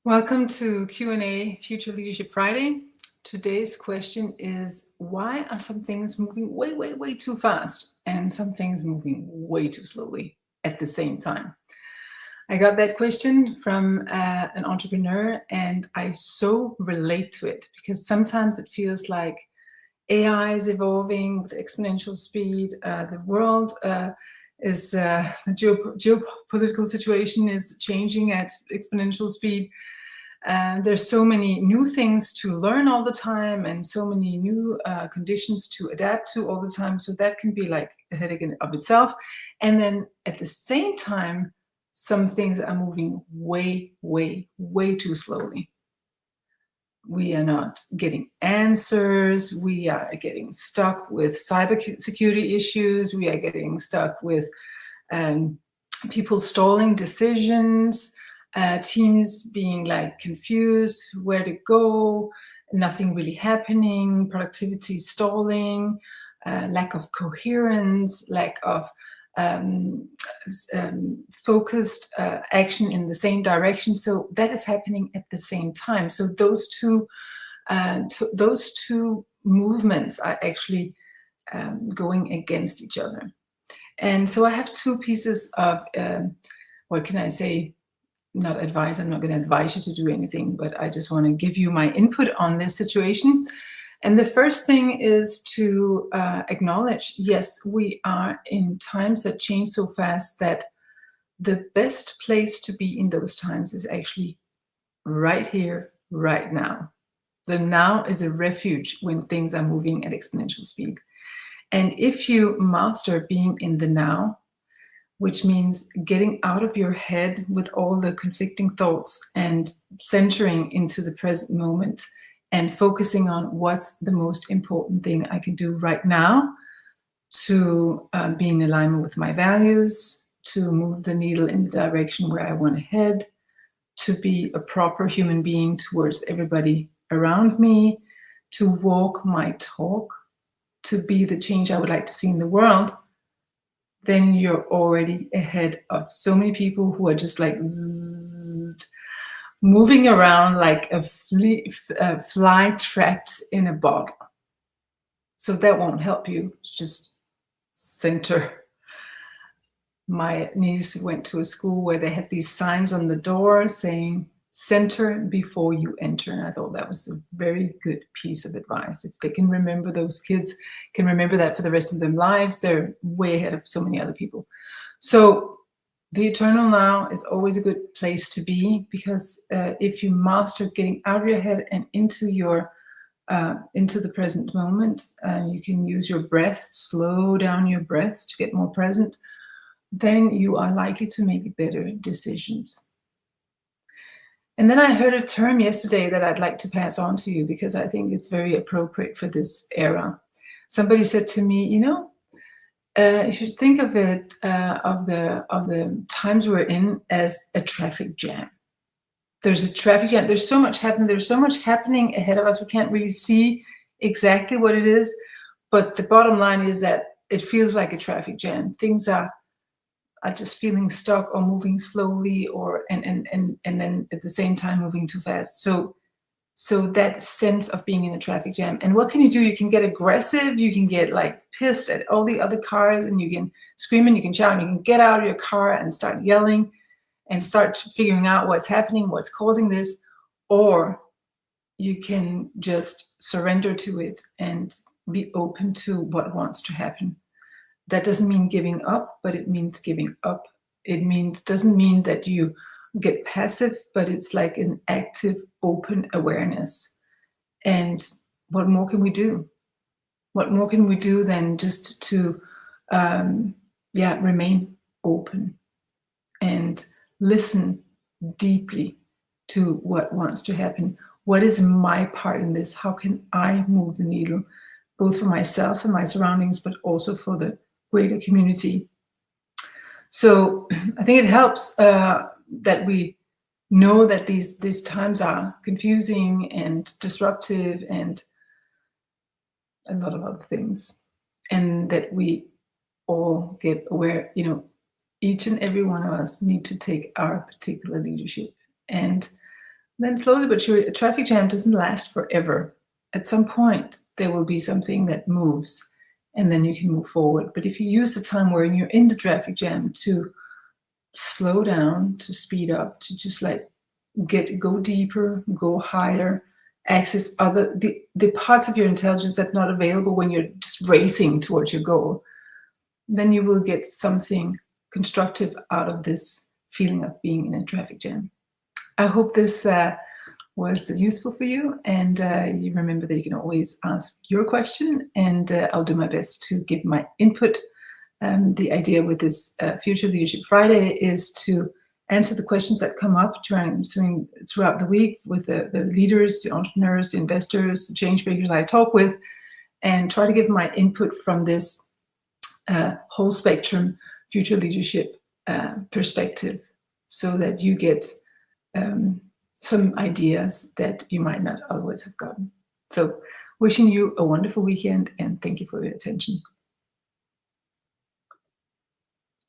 Welcome to Q&A Future Leadership Friday. Today's question is, why are some things moving way too fast and some things moving way too slowly at the same time? I got that question from an entrepreneur, and I so relate to it because sometimes it feels like AI is evolving with exponential speed. The world is the geopolitical situation is changing at exponential speed. There's so many new things to learn all the time and so many new conditions to adapt to all the time. So that can be like a headache in of itself. And then at the same time, some things are moving way too slowly. We are not getting answers. We are getting stuck with cybersecurity issues. We are getting stuck with people stalling decisions. Teams being like confused where to go, nothing really happening, productivity stalling, lack of coherence, lack of focused action in the same direction. So that is happening at the same time. So those two movements are actually going against each other. And so I have two pieces of, what can I say? Not advice. I'm not going to advise you to do anything, but I just want to give you my input on this situation. And the first thing is to acknowledge, yes, we are in times that change so fast that the best place to be in those times is actually right here, right now. The now is a refuge when things are moving at exponential speed. And if you master being in the now, which means getting out of your head with all the conflicting thoughts and centering into the present moment and focusing on what's the most important thing I can do right now to be in alignment with my values, to move the needle in the direction where I want to head, to be a proper human being towards everybody around me, to walk my talk, to be the change I would like to see in the world, then you're already ahead of so many people who are just like moving around like a fly trapped in a bottle. So that won't help you. Just center. My niece went to a school where they had these signs on the door saying, center before you enter. And I thought that was a very good piece of advice. If they can remember, those kids can remember that for the rest of their lives, they're way ahead of so many other people. So the eternal now is always a good place to be, because if you master getting out of your head and into the present moment, you can use your breath, slow down your breaths to get more present, then you are likely to make better decisions. And then I heard a term yesterday that I'd like to pass on to you because I think it's very appropriate for this era. Somebody said to me, you should think of it, of the times we're in, as a traffic jam. There's a traffic jam. There's so much happening. There's so much happening ahead of us. We can't really see exactly what it is, but the bottom line is that it feels like a traffic jam. Things are just feeling stuck or moving slowly, or and then at the same time moving too fast. So that sense of being in a traffic jam. And what can you do? You can get aggressive, you can get like pissed at all the other cars, and you can scream and you can shout, and you can get out of your car and start yelling and start figuring out what's happening, what's causing this. Or you can just surrender to it and be open to what wants to happen. That doesn't mean giving up, but it means giving up. It doesn't mean that you get passive, but it's like an active, open awareness. And what more can we do? What more can we do than just to remain open and listen deeply to what wants to happen? What is my part in this? How can I move the needle, both for myself and my surroundings, but also for the greater community? So I think it helps that we know that these times are confusing and disruptive and a lot of other things, and that we all get aware, each and every one of us need to take our particular leadership. And Then slowly but surely, a traffic jam doesn't last forever. At some point, there will be something that moves, and then you can move forward. But if you use the time where you're in the traffic jam to slow down, to speed up, to just like go deeper, go higher, access the parts of your intelligence that are not available when you're just racing towards your goal, then you will get something constructive out of this feeling of being in a traffic jam. I hope this was useful for you, and you remember that you can always ask your question, and I'll do my best to give my input. The idea with this Future Leadership Friday is to answer the questions that come up throughout the week with the leaders, the entrepreneurs, the investors, the change makers I talk with, and try to give my input from this whole spectrum future leadership perspective, so that you get some ideas that you might not otherwise have gotten. So wishing you a wonderful weekend, and thank you for your attention.